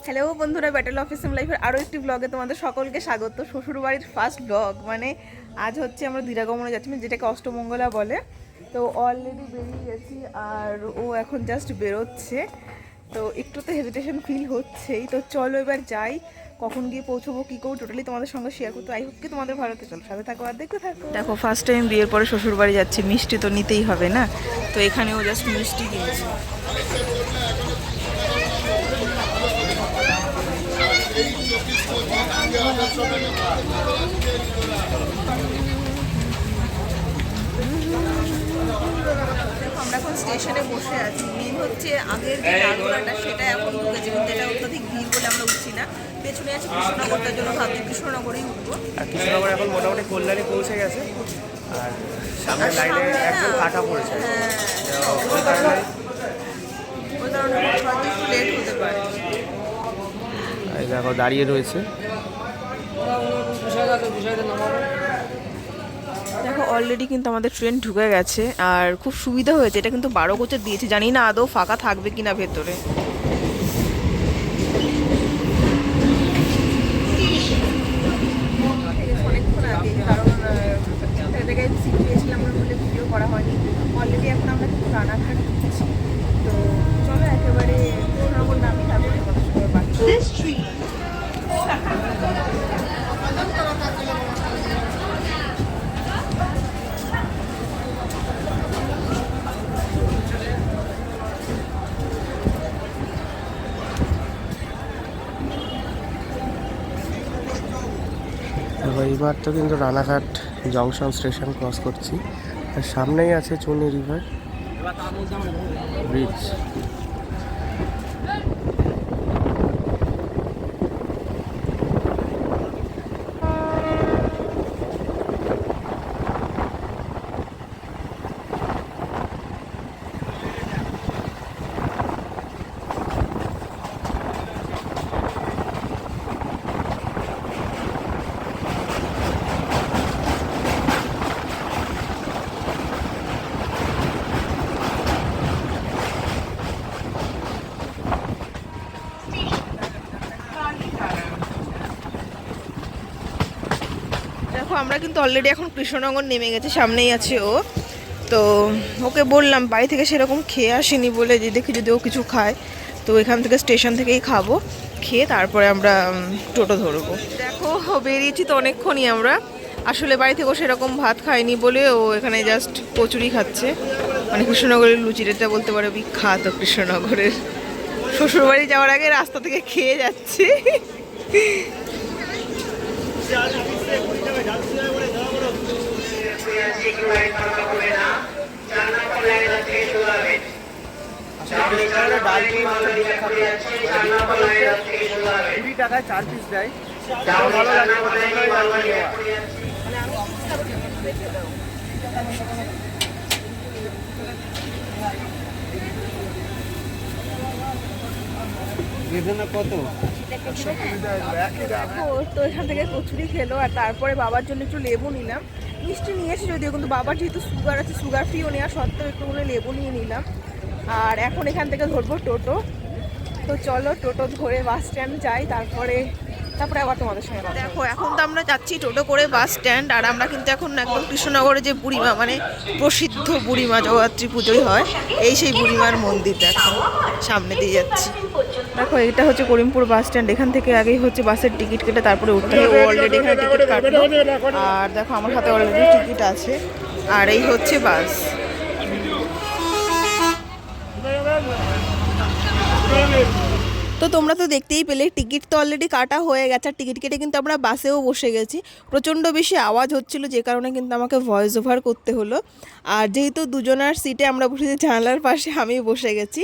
Hello বন্ধুরা, battle of SM লাইফের আরও একটি ব্লগে তোমাদের সকলকে স্বাগত। শ্বশুরবাড়ির ফার্স্ট ব্লগ, মানে আজ হচ্ছে আমরা দিরাগমনে যাচ্ছি, যেটাকে অষ্টমঙ্গলা বলে। তো অলরেডি বেরিয়ে গেছি আর ও এখন জাস্ট বেরোচ্ছে। তো একটু তো হেজিটেশন ফিল হচ্ছেই। তো চলো এবার যাই, কখন গিয়ে পৌঁছবো কী করবো টোটালি তোমাদের সঙ্গে শেয়ার করতে। আই হোপ কি তোমাদের ভালো লাগছে। চলো সাথে থাকো আর দেখতে থাকো। দেখো ফার্স্ট টাইম বিয়ের পরে শ্বশুরবাড়ি যাচ্ছি, মিষ্টি তো নিতেই হবে না। তো এখানেও জাস্ট মিষ্টি কিনছি। আমরা এখন স্টেশনে বসে আছি। মেন হচ্ছে আগের যে ডাকঘোড়াটা সেটা এখন ঢুকেছে, কিন্তু এটা অত্যধিক ভিড় বলে আমরা উঠছি না। পেছনে আছে কৃষ্ণনগরটার জন্য ভাবছি কৃষ্ণনগরেই উঠবো। আর কৃষ্ণনগর এখন মোটামুটি কল্যাণী পৌঁছে গেছে, আর সামনে লাইনে একজন কাটা পড়েছে। ওই কারণে হয়তো একটু লেট হতে পারে। এই দেখো দাঁড়িয়ে রয়েছে। দেখো অলরেডি কিন্তু আমাদের ট্রেন ঢুকে গেছে আর খুব সুবিধা হয়েছে। এটা কিন্তু 12 কোচের দিয়েছে, জানি না আদৌ ফাঁকা থাকবে কিনা ভেতরে। অনেকক্ষণ আগে, কারণ জায়গায় সিট পেয়েছিলাম না বলে ভিডিও করা হয়নি। অলরেডি এখন আমরা কিন্তু রানাঘাট ঢুকছি। তো চলো একেবারে কৃষ্ণনগর নামি, তারপরে আমাদের সঙ্গে বাকি। এইবার তো কিন্তু রানাঘাট জংশন স্টেশন ক্রস করছি, আর সামনেই আছে চুনি রিভার ব্রিজ। দেখো আমরা কিন্তু অলরেডি এখন কৃষ্ণনগর নেমে গেছি, সামনেই আছে ও। তো ওকে বললাম বাড়ি থেকে সেরকম খেয়ে আসেনি বলে, যে দেখি যদি ও কিছু খায় তো এখান থেকে স্টেশন থেকেই খাবো, খেয়ে তারপরে আমরা টোটো ধরবো। দেখো বেরিয়েছি তো অনেকক্ষণই আমরা। আসলে বাড়ি থেকেও সেরকম ভাত খায়নি বলে ও এখানে জাস্ট কচুরি খাচ্ছে। মানে কৃষ্ণনগরের লুচিটা বলতে পারো বিখ্যাত কৃষ্ণনগরের। শ্বশুরবাড়ি যাওয়ার আগে রাস্তা থেকে খেয়ে যাচ্ছি। টাকায় 4 পিস দেয়। কত তো এখান থেকে কচুরি খেলো আর তারপরে বাবার জন্য একটু লেবু নিলাম। মিষ্টি নিয়েছি যদিও, কিন্তু বাবার যেহেতু সুগার আছে, সুগার ফ্রিও নেওয়া সত্ত্বেও একটুগুলো লেবু নিয়ে নিলাম। আর এখন এখান থেকে ধরবো টোটো। তো চলো টোটো ধরে বাস স্ট্যান্ড যাই, তারপরে আবার তোমাদের সঙ্গে। দেখো এখন তো আমরা যাচ্ছি টোটো করে বাস স্ট্যান্ড, আর আমরা কিন্তু এখন একদম কৃষ্ণনগরে যে বুড়িমা, মানে প্রসিদ্ধ বুড়িমা জগদ্ধাত্রী পুজোই হয়, এই সেই বুড়িমার মন্দির দেখো সামনে দিয়ে যাচ্ছি। দেখো এটা হচ্ছে করিমপুর বাস স্ট্যান্ড। এখান থেকে আগেই হচ্ছে বাসের টিকিট কেটে তারপরে উঠতে হবে। অলরেডি এখানে টিকিট কাটলো, আর দেখো আমার হাতে অলরেডি টিকিট আছে। আর এই হচ্ছে বাস। তো তোমরা তো দেখতেই পেলে টিকিট তো অলরেডি কাটা হয়ে গেছে, আর টিকিট কেটে কিন্তু আমরা বাসেও বসে গেছি। প্রচণ্ড বেশি আওয়াজ হচ্ছিল, যে কারণে কিন্তু আমাকে ভয়েস ওভার করতে হলো। আর যেহেতু দুজনার সিটে আমরা বসেছি, জানালার পাশে আমি বসে গেছি।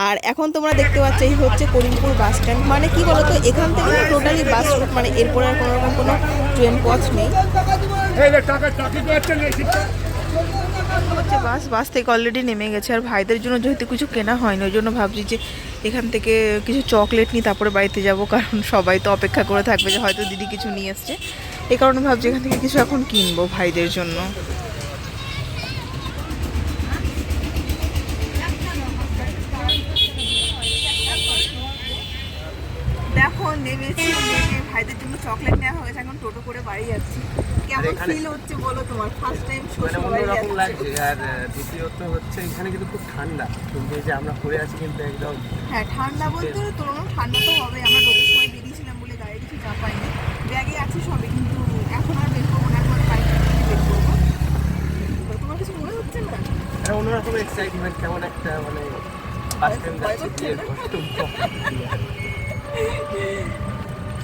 আর এখন তোমরা দেখতে পাচ্ছ এই হচ্ছে করিমপুর বাস স্ট্যান্ড। মানে কি বলতো, এখান থেকে টোটালি বাস রুট, মানে এরপরে আর কোনো রকম কোনো ট্রেন পথ নেই। হচ্ছে বাস থেকে অলরেডি নেমে গেছে। আর ভাইদের জন্য যেহেতু কিছু কেনা হয়নি, ওই জন্য ভাবছি যে এখান থেকে কিছু চকলেট নিই, তারপরে বাড়িতে যাব, কারণ সবাই তো অপেক্ষা করে থাকবে যে হয়তো দিদি কিছু নিয়ে এসছে। এই কারণে ভাবছি এখান থেকে কিছু এখন কিনবো ভাইদের জন্য। এখন নেমেছি, নেমে ভাইদের জন্য চকলেট নেওয়া হয়েছে, এখন টোটো করে বাড়ি যাচ্ছি। কেমন ফিল হচ্ছে বলো তোমার? ফার্স্ট টাইম শ্বশুর বাড়ি অন্যরকম যাচ্ছি। লাগছে। আর দ্বিতীয়ত হচ্ছে এখানে কিন্তু খুব ঠান্ডা, কিন্তু এই যে আমরা পড়ে আছি কিন্তু একদম। হ্যাঁ ঠান্ডা বলতে তোর ঠান্ডা তো হবে, আমরা রোদের সময় বেরিয়েছিলাম বলে গায়ে কিছু চাপাইনি, ব্যাগে আছে সবে, কিন্তু এখন আর বের করবো না, এখন বাইক নিয়ে বের করবো। তো তোমার কিছু মনে হচ্ছে না? অন্যরকম এক্সাইটমেন্ট, কেমন একটা মানে ফার্স্ট টাইম যাচ্ছি বিয়ের পর।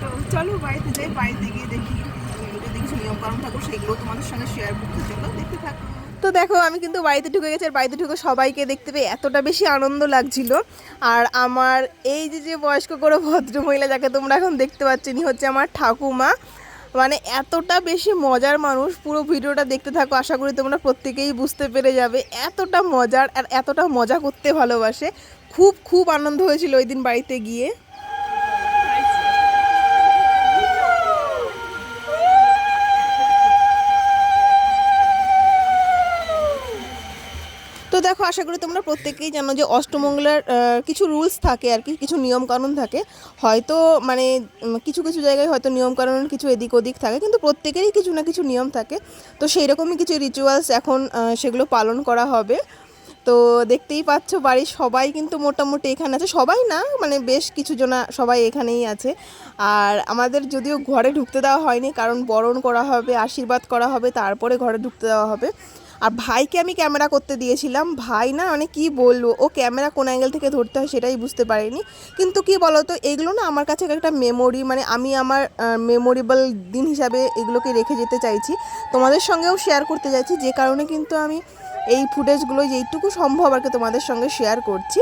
তো চলো বাড়িতে যাই, বাড়িতে গিয়ে দেখি যদি কিছু নিয়ম কানুন থাকো সেগুলো তোমাদের সঙ্গে শেয়ার করতে, চলো দেখতে থাকো। তো দেখো আমি কিন্তু বাড়িতে ঢুকে গেছি, আর বাড়িতে ঢুকে সবাইকে দেখতে পেয়ে এতটা বেশি আনন্দ লাগছিল। আর আমার এই যে বয়স্ক করে ভদ্রমহিলা যাকে তোমরা এখন দেখতে পাচ্ছ, ইনি হচ্ছে আমার ঠাকুমা। মানে এতটা বেশি মজার মানুষ, পুরো ভিডিওটা দেখতে থাকো, আশা করি তোমরা প্রত্যেকেই বুঝতে পেরে যাবে। এতটা মজার আর এতটা মজা করতে ভালোবাসে। খুব খুব আনন্দ হয়েছিল ওই দিন বাড়িতে গিয়ে। তো দেখো আশা করি তোমরা প্রত্যেকেই জানো যে অষ্টমঙ্গলার কিছু রুলস থাকে আর কি, কিছু নিয়মকানুন থাকে। হয়তো মানে কিছু কিছু জায়গায় হয়তো নিয়মকানুন কিছু এদিক ওদিক থাকে, কিন্তু প্রত্যেকেরই কিছু না কিছু নিয়ম থাকে। তো সেই রকমই কিছু রিচুয়ালস এখন সেগুলো পালন করা হবে। তো দেখতেই পাচ্ছ বাড়ির সবাই কিন্তু মোটামুটি এখানে আছে, সবাই না মানে বেশ কিছু জনা সবাই এখানেই আছে। আর আমাদের যদিও ঘরে ঢুকতে দেওয়া হয়নি, কারণ বরণ করা হবে, আশীর্বাদ করা হবে, তারপরে ঘরে ঢুকতে দেওয়া হবে। আর ভাইকে আমি ক্যামেরা করতে দিয়েছিলাম, ভাই না মানে কি বলবো, ও ক্যামেরা কোন অ্যাঙ্গেল থেকে ধরতে হয় সেটাই বুঝতে পারিনি। কিন্তু কি বলতো, এগুলো না আমার কাছে একটা মেমোরি, মানে আমি আমার মেমোরেবল দিন হিসাবে এগুলোকে রেখে যেতে চাইছি, তোমাদের সঙ্গেও শেয়ার করতে চাইছি। যে কারণে কিন্তু আমি এই ফুটেজগুলো যেইটুকু সম্ভব আর কি তোমাদের সঙ্গে শেয়ার করছি।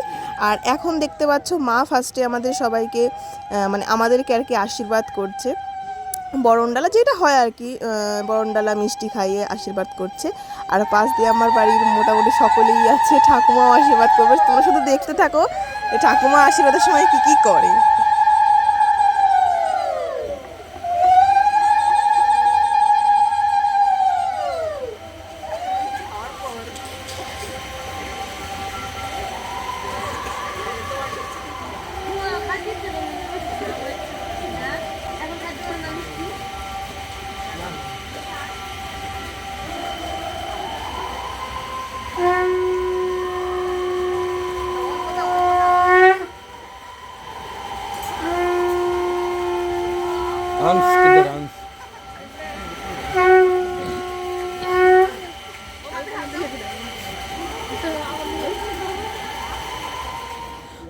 আর এখন দেখতে পাচ্ছ মা ফার্স্টে আমাদের সবাইকে মানে আমাদেরকে আর কি আশীর্বাদ করছে, বরণডালা যেটা হয় আর কি, বরণডালা মিষ্টি খাইয়ে আশীর্বাদ করছে। আর পাশ দিয়ে আমার বাড়ির মোটামুটি সকলেই আছে, ঠাকুমাও আশীর্বাদ করবে। তোমরা শুধু দেখতে থাকো ঠাকুমা আশীর্বাদের সময় কি কি করে।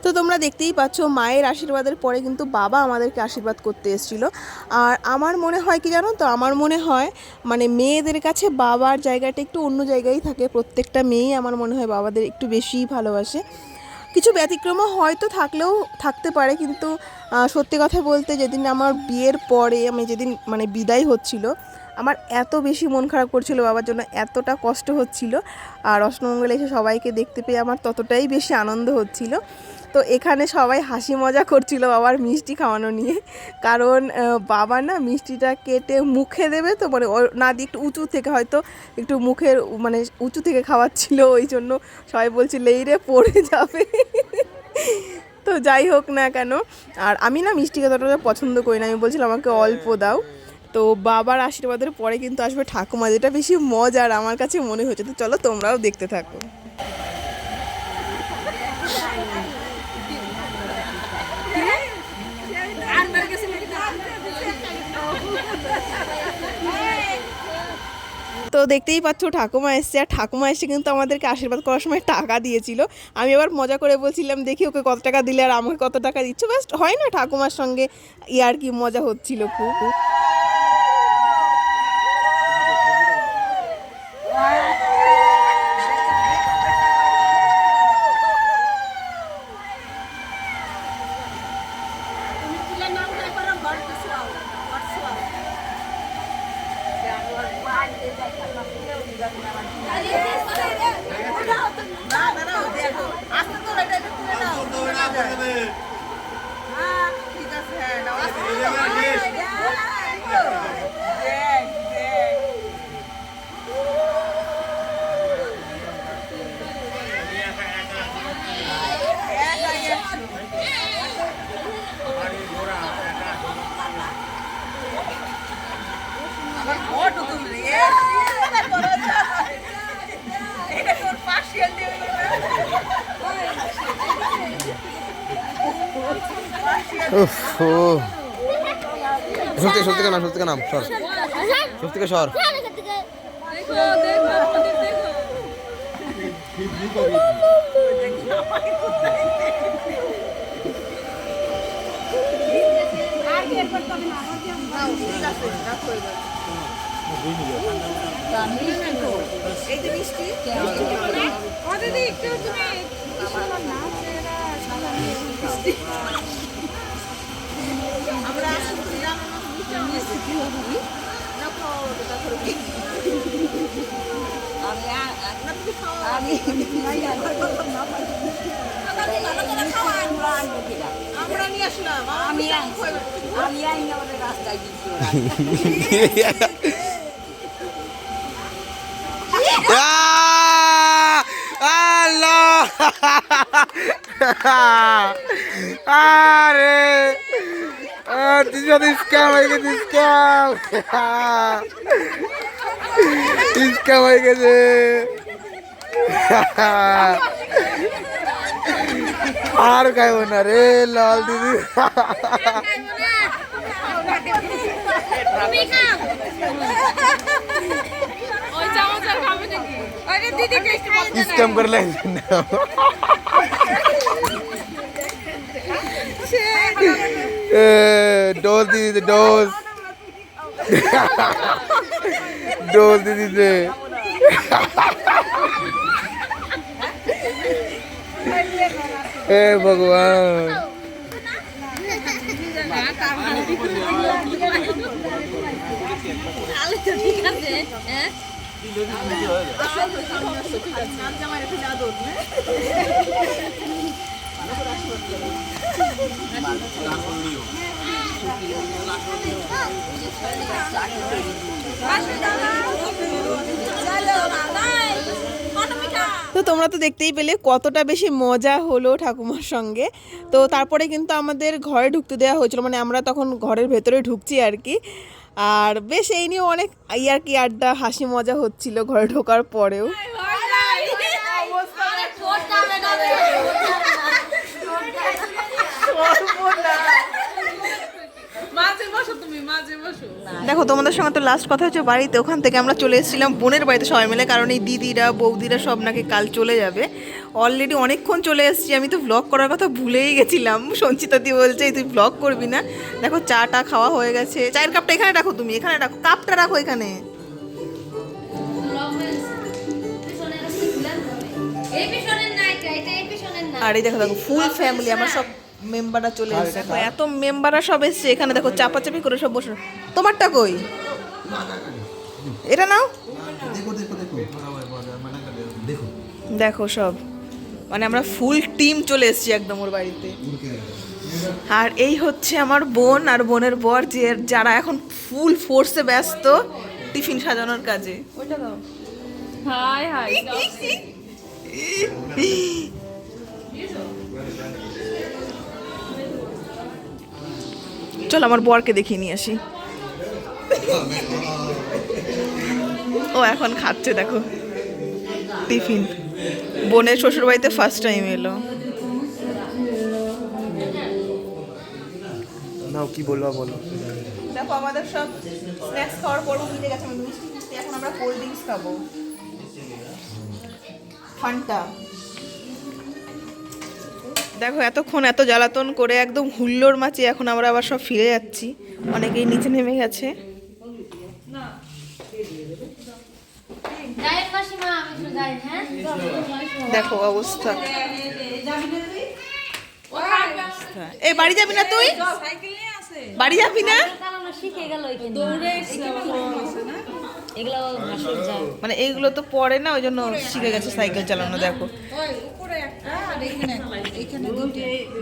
তো তোমরা দেখতেই পাচ্ছ মায়ের আশীর্বাদের পরে কিন্তু বাবা আমাদেরকে আশীর্বাদ করতে এসেছিলো। আর আমার মনে হয় কি জানো তো, আমার মনে হয় মানে মেয়েদের কাছে বাবার জায়গাটা একটু অন্য জায়গায় থাকে। প্রত্যেকটা মেয়েই আমার মনে হয় বাবাদের একটু বেশিই ভালোবাসে। কিছু ব্যতিক্রমও হয়তো থাকলেও থাকতে পারে, কিন্তু সত্যি কথা বলতে যেদিন আমার বিয়ের পরে আমি যেদিন মানে বিদায় হচ্ছিল, আমার এত বেশি মন খারাপ করছিল বাবার জন্য, এতটা কষ্ট হচ্ছিল। আর অষ্টমঙ্গলে এসে সবাইকে দেখতে পেয়ে আমার ততটাই বেশি আনন্দ হচ্ছিল। তো এখানে সবাই হাসি মজা করছিল বাবার মিষ্টি খাওয়ানো নিয়ে, কারণ বাবা না মিষ্টিটা কেটে মুখে দেবে, তো মানে না দিয়ে একটু উঁচু থেকে হয়তো একটু মুখের মানে উঁচু থেকে খাওয়াচ্ছিল, ওই জন্য সবাই বলছিল এই রে পড়ে যাবে। তো যাই হোক না কেন, আর আমি না মিষ্টি খেতে পছন্দ করি না, আমি বলছিলাম আমাকে অল্প দাও। তো বাবার আশীর্বাদের পরে কিন্তু আসবে ঠাকুমা, যেটা বেশি মজার আমার কাছে মনে হচ্ছে। তো চলো তোমরাও দেখতে থাকো। তো দেখতেই পাচ্ছ ঠাকুমা এসছে, আর ঠাকুমা এসে কিন্তু আমাদেরকে আশীর্বাদ করার সময় টাকা দিয়েছিল। আমি আবার মজা করে বলছিলাম দেখি ওকে কত টাকা দিলে আর আমাকে কত টাকা দিচ্ছ, ব্যাস হয় না ঠাকুমার সঙ্গে ইয়ার কি মজা হচ্ছিল খুব। উফ, ও। সত্যি নাম সর সত্যি সর। এই যে মিষ্টি আমরা আমরা নিয়ে আসলাম আমি রাস্তায় আল্লাহ আরে স্ক্যাম হয়ে গেছে স্ক্যাম হয়ে গেছে আর খাইব না রে লাল দিদি স্ক্যাম করে লাগছেন ডোজ দিদি ডোজ দিদিতে হে ভগবান তো তোমরা তো দেখতেই পেলে কতটা বেশি মজা হলো ঠাকুমার সঙ্গে। তো তারপরে কিন্তু আমাদের ঘরে ঢুকতে দেওয়া হয়েছিল, মানে আমরা তখন ঘরের ভেতরে ঢুকছি আর কি। আর বেশ এই নিয়ে অনেক ইয়ার্কি আড্ডা হাসি মজা হচ্ছিল ঘরে ঢোকার পরেও। দেখো তোমাদের সঙ্গে তো লাস্ট কথা হচ্ছে বাড়িতে, ওখান থেকে আমরা চলে এসেছিলাম বোনের বাড়িতে সবাই মিলে, কারণ এই দিদিরা বৌদিরা সব নাকি কাল চলে যাবে। অলরেডি অনেকক্ষণ চলে এসেছি, আমি তো ব্লগ করার কথা ভুলেই গেছিলাম। সঞ্চিতা দি বলছে তুই ব্লগ করবি না। দেখো চাটা খাওয়া হয়ে গেছে, চায়ের কাপটা এখানে রাখো, তুমি এখানে রাখো, কাপটা রাখো এখানে। আর এই দেখো দেখো ফুল ফ্যামিলি, আমার সব মেম্বাররা চলে এসেছে। দেখো এত মেম্বাররা সব এসেছে এখানে, দেখো চাপাচাপি করে সব বসে। তোমারটা কই? এটা নাও। দেখো সব মানে আমরা ফুল টিম চলে এসেছি একদম ওর বাড়িতে। আর এই হচ্ছে আমার বোন আর বোনের বর, যে যারা এখন ফুল ফোর্সে ব্যস্ত টিফিন সাজানোর কাজে। ওইটা দাও। হাই হাই চল আমার বরকে দেখিয়ে নিয়ে আসি। ও এখন খাচ্ছে দেখো টিফিন। বোনের শ্বশুর বাড়িতে ফার্স্ট টাইম এলো। নাও কি বলবা বলো। দেখো আমাদের সব স্ন্যাক্স খাওয়ার পর মিলে গেছে, মিষ্টি এখন আমরা কোল্ড ড্রিঙ্কস খাবো, ফান্টা। দেখো এতক্ষণ এত জ্বালাতন করে একদম হুল্লোড় মাছি, এখন আমরা আবার সব ফিরে যাচ্ছি। অনেকেই নিচে নেমে গেছে। দেখো অবস্থা। এই বাড়ি যাবি না তুই? বাড়ি যাবি না? মানে এইগুলো তো পড়ে না, ওই জন্য শিখে গেছে সাইকেল চালানো। দেখো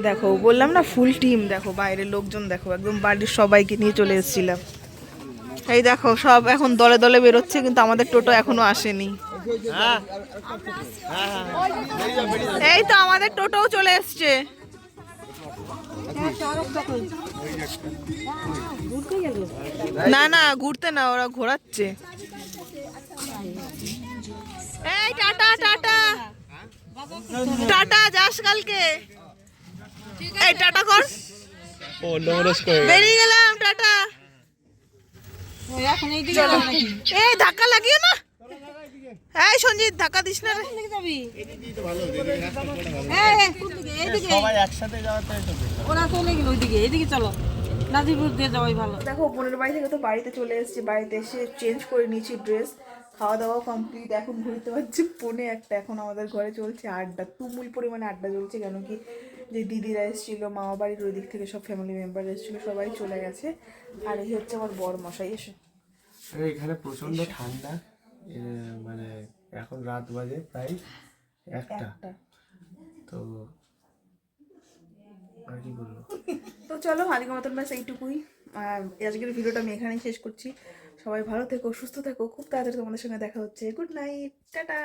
দেখো বললাম না ফুল টিম। দেখো বাইরের লোকজন দেখো, একদম বাড়ির সবাইকে নিয়ে চলে এসেছিলাম। এই দেখো সব এখন দলে দলে বেরোচ্ছে, কিন্তু আমাদের টোটো এখনো আসেনি। এই তো আমাদের টোটোও চলে এসছে। না না ঘুরতে না, ওরা ঘোরাচ্ছে। এই টাটা টাটা টাটা, যাস কালকে। এই টাটা কর। বেরিয়ে গেলাম, টাটা। এখন এই দিকে যাবো নাকি? এই ধাক্কা লাগিও না, এই সঞ্জিত ধাক্কা দিস না রে। কোন দিকে যাবি? কোন দিকে? এইদিকে। ওরা চলে গেল ওইদিকে, এইদিকে চলো। নাজিরপুর দিয়ে যাওয়াই ভালো। দেখো বোনের বাড়ি থেকে তো বাড়িতে চলে এসেছি, বাড়িতে এসে চেঞ্জ করে নিয়েছি ড্রেস, খাওয়া দাওয়া কমপ্লিট। এখন ঘুরতে পারছি 1:45। এখন আমাদের ঘরে চলছে আড্ডা, তুমুল পরিমাণে আড্ডা চলছে। কেন কি যে দিদিরা এসেছিলো, মামা বাড়ির ওই দিক থেকে সব ফ্যামিলি মেম্বার এসেছিলো, সবাই চলে গেছে। আর এই হচ্ছে আমার বর মশাই। এসো। এখানে প্রচন্ড ঠান্ডা, মানে এখন রাত বাজে প্রায় 1টা। তো আর কি বলবো, তো চলো আজকের মতন ব্যাস এইটুকুই। আজকের ভিডিওটা আমি এখানেই শেষ করছি। সবাই ভালো থেকো, সুস্থ থেকো, খুব তাড়াতাড়ি তোমাদের সঙ্গে দেখা হচ্ছে। Good night, tata.